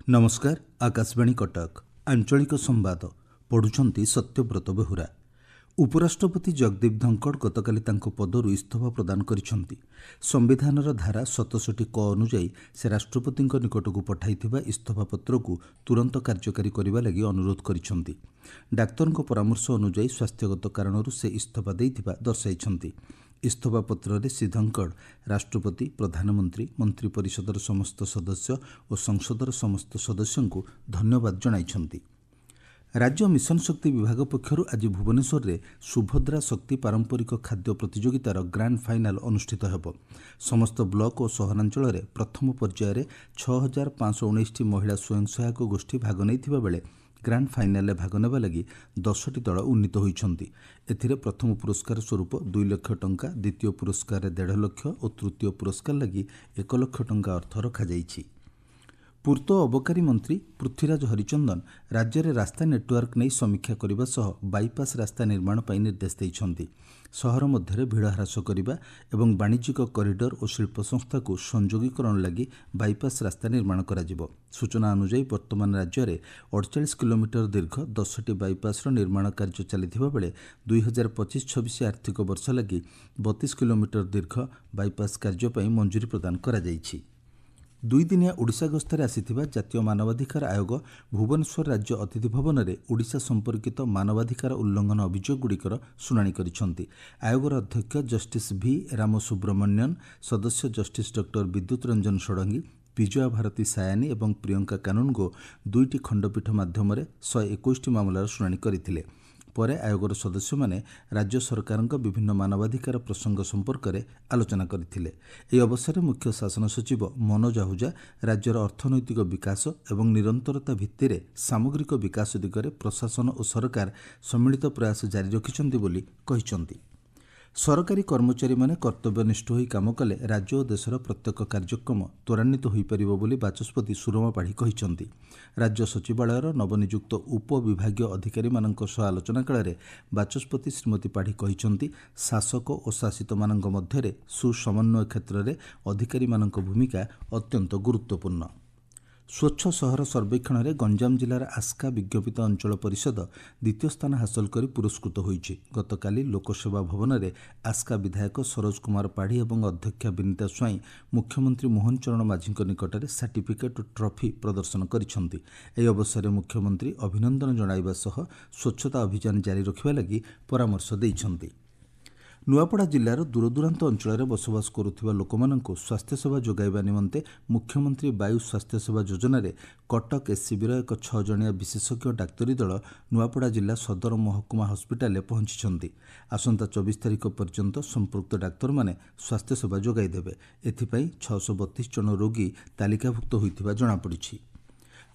नमस्कार। आकाशवाणी कटक आंचलिक संवाद पढ़ुछंती सत्यव्रत बेहुरा। उपराष्ट्रपति जगदीप धनखड़ गतकाली तांको पदरु इस्तीफा प्रदान करिसेंती। संविधानर धारा 67 क अनुଯାयी से राष्ट्रपति निकटकू पठाइथिबा इस्तीफा पत्र को तुरंत कार्यकारी करने लगी अनुरोध करिसेंती। डाक्तरଙ୍କ परामर्श अनुଯାयी स्वास्थ्यगत कारणरू से इस्तीफा देइथिबा दर्शाइछंती। इस्तीफा पत्र रे श्री धनखड़ राष्ट्रपति, प्रधानमंत्री, मंत्री परिषदर समस्त सदस्य और संसदर समस्त सदस्यों को धन्यवाद जणाइछंती। राज्य मिशन शक्ति विभाग पक्षर आज भुवनेश्वर में सुभद्रा शक्ति पारंपरिक खाद्य प्रतियोगितार ग्रांड फाइनाल अनुष्ठित होब। समस्त ब्लॉक और सहरांचल में प्रथम पर्यायर 6519 महिला स्वयं सहायक गोष्ठी भाग नहीं बेले ग्रांड फाइनाल भाग नेबा लगी 10टी दल उन्नीत होइछंती। एथिरे प्रथम पुरस्कार स्वरूप 2 लाख टंका, द्वितीय पुरस्कार 1.5 लाख और तृतीय पुरस्कार लगी 1 लाख टंका अर्थ रखा जाइछि। पूर्त अबकारी मंत्री पृथ्वीराज हरिचंदन राज्य में रास्ता नेटवर्क नहीं समीक्षा करने सह बाईपास रास्ता निर्माण पर निर्देश देइछंती। सहर मध्य भीड़ ह्रास करने और वाणिज्यिक कॉरिडोर और शिल्प संस्था को संयोगीकरण लगी बाईपास रास्ता निर्माण कराजिबो। सूचना अनुसार वर्तमान राज्य में 48 किलोमीटर दीर्घ 10टी बाईपास निर्माण कार्य चलता बेले 2025-26 आर्थिक वर्ष लगी 32 किलोमीटर दीर्घ बाईपास कार्य पर मंजूरी प्रदान करा जाइछि। 2 दिनिया ओडिशा गस्तरे आसिथिबा जातीय मानवाधिकार आयोग भुवनेश्वर राज्य अतिथि भवन में ओडिशा संपर्कित मानवाधिकार उल्लंघन अभियोगଗୁଡ଼ିकर शुणाणी करिसेंती। आयोगर अध्यक्ष जस्टिस भी रामसुब्रमण्यन, सदस्य जस्टिस डॉक्टर विद्युत रंजन षडंगी, विजया भारती सायानी और प्रियंका कानूनगो 2टी खंडपीठ माध्यम 121 मामलार शुणाणी करथिले। परे आयोगर सदस्य माने राज्य सरकार विभिन्न मानवाधिकार प्रसंग संपर्क में आलोचना करथिले। एही अवसर में मुख्य शासन सचिव मनोज आहूजा राज्यर अर्थनैतिक विकास और निरंतरता भित्तिरे सामग्रिक विकास दिगरे प्रशासन और सरकार सम्मिलित प्रयास जारी रखिछंती बोली कहिछंती। सरकारी कर्मचारी माने कर्तव्यनिष्ठ होई काम कले राज्य और देशर प्रत्येक कार्यक्रम त्वरान्वित होई परिबो बोली बाचस्पति सुरमा पाढ़ी कहिछंती। राज्य सचिवालयर नवनियुक्त उपविभागीय अधिकारी मानक सह आलोचना काल बाचस्पति श्रीमती पाढ़ी कहिछंती शासक और शासित मानक मध्यरे सुसमन्वय क्षेत्र में अधिकारी मानक भूमिका अत्यंत गुरुत्वपूर्ण। स्वच्छ सहर सर्वेक्षण में गंजाम जिलार आस्का विज्ञपित अंचल परिषद द्वितीय स्थान हासिल कर पुरस्कृत होइछि। गतकाली लोकसेवा भवन में आस्का विधायक सरोज कुमार पाढ़ी और अध्यक्षा विनीता स्वाई मुख्यमंत्री मोहन चरण माझी निकट में सर्टिफिकेट और ट्रॉफी प्रदर्शन करिसेंती। एही अवसर में मुख्यमंत्री अभिनंदन जणाइबा सह स्वच्छता अभियान जारी रखिबा लगी परामर्श देइछंती। नुआपड़ा जिलार दूरदूरांत अंचल में बसवास करुथिबा लोकमानंकु स्वास्थ्य सेवा जोगाइबा निमंते मुख्यमंत्री वायु स्वास्थ्य सेवा योजना रे कटक एससीबीर एक 6 जणिया विशेषज्ञ डाक्तरी दल नुआपड़ा जिला सदर महकुमा हस्पिटाल पहुंची। आसंता 24 तारिख पर्यंत संपृक्त डाक्तर माने स्वास्थ्य सेवा जोगाइदेबे। एथिपाई 632 जन रोगी तालिकाभुक्त होइथिबा जणापड़िछि।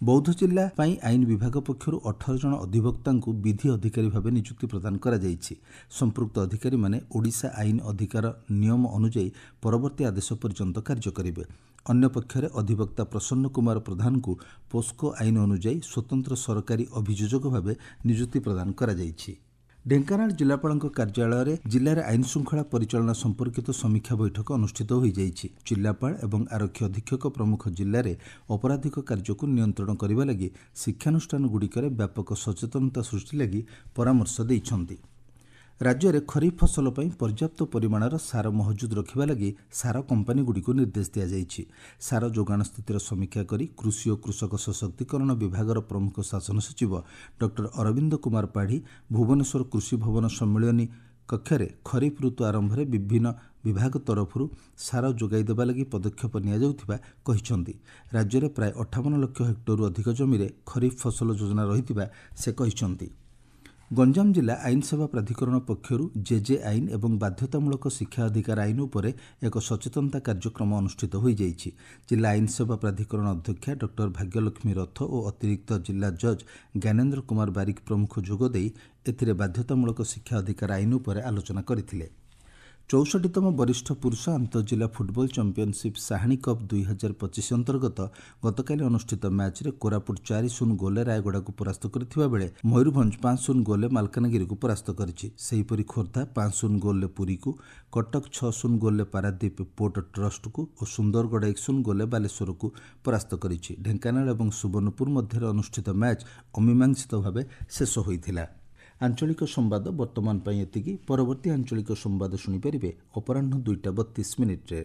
बौद्ध जिला पाई आईन विभाग पक्षर 18 जन अधिवक्ता विधि अधिकारी भाव नियुक्ति प्रदान करा जाइछि। संपृक्त अधिकारी माने ओडिशा आईन अधिकार नियम अनुଯାयी परवर्ती आदेश पर्यंत कार्य करेंगे। अन्य पक्षरे अधिवक्ता प्रसन्न कुमार प्रधान को पोस्को आईन अनुଯାयी स्वतंत्र सरकारी अभियोजक भाव नियुक्ति प्रदान करा जाइछि। ढेंकानाल जिलापाल कार्यालय में जिले आईन श्रृंखला परिचालना संपर्कित समीक्षा बैठक अनुष्ठित हो जाइछि। जिलापाल एवं आरक्षी अधीक्षक प्रमुख जिले में अपराधिक कार्य को नियंत्रण करने लगी शिक्षानुष्ठान गुड़िकर व्यापक सचेतनता सृष्टि लगी परामर्श देइछंती। राज्य में खरीफ फसल पर पर्याप्त परिमाणर सार महजुद रखा लगी सार कंपानी गुड़िक निर्देश दि जाइछि। सार जोगाण स्थितिर समीक्षा करी कृषि और कृषक सशक्तिकरण विभागर प्रमुख शासन सचिव डॉक्टर अरविंद कुमार पाढ़ी भुवनेश्वर कृषि भवन सम्मिलनी कक्षरे खरीफ ऋतु आरंभ में विभिन्न विभाग तरफ सार जोगाई देबा लगी पदक्षेप नियाजाउथिबा कहिछंती। राज्य में प्राय 58 लाख हेक्टर अधिक जमी में खरीफ फसल योजना रहितिबा से कहिछंती। गंजाम जिला आईन सेवा प्राधिकरण पक्षर जेजे आईन एवं बाध्यतामूलक शिक्षा अधिकार आईन उपरे एक सचेतनता कार्यक्रम अनुष्ठित हो जाइछि। जिला आईन सेवा प्राधिकरण अध्यक्षा डॉक्टर भाग्यलक्ष्मी रथ और अतिरिक्त जिला जज ज्ञानेन्द्र कुमार बारिक प्रमुख जोगदे एथिरे बाध्यतामूलक शिक्षा अधिकार आईन उपरे आलोचना करथिले। 64ତମ ବରିଷ୍ଠ ପୁରୁଷ ଆନ୍ତଃଜିଲ୍ଲା ଫୁଟବଲ ଚାମ୍ପିୟନସିପ୍ ସାହାଣୀ କପ୍ 2025 ଅନ୍ତର୍ଗତ ଗତକାଲି ଅନୁଷ୍ଠିତ ମ୍ୟାଚ୍ରେ କୋରାପୁଟ 4-0 ଗୋଲରେ ରାୟଗଡ଼ାକୁ ପରାସ୍ତ କରିଥିବା ବେଳେ ମୟୂରଭଞ୍ଜ 5-0 ଗୋଲରେ ମାଲକାନଗିରିକୁ ପରାସ୍ତ କରିଛି। ସେହିପରି ଖୋର୍ଦ୍ଧା 5-0 ଗୋଲରେ ପୁରୀକୁ, କଟକ 6-0 ଗୋଲରେ ପାରାଦୀପ ପୋର୍ଟ ଟ୍ରଷ୍ଟକୁ ଓ ସୁନ୍ଦରଗଡ଼ 1-0 ଗୋଲରେ ବାଲେଶ୍ୱରକୁ ପରାସ୍ତ କରିଛି। ଢେଙ୍କାନାଳ ଏବଂ ସୁବର୍ଣ୍ଣପୁର ମଧ୍ୟରେ ଅନୁଷ୍ଠିତ ମ୍ୟାଚ୍ ଅମୀମାଂସିତ ଭାବେ ଶେଷ ହୋଇଥିଲା। ଆଞ୍ଚଳିକ ସମ୍ବାଦ ବର୍ତ୍ତମାନ ପାଇଁ ଏତିକି। ପରବର୍ତ୍ତୀ ଆଞ୍ଚଳିକ ସମ୍ବାଦ ଶୁଣିପାରିବେ ଅପରାହ୍ନ 2ଟା 32 ମିନିଟ୍ରେ।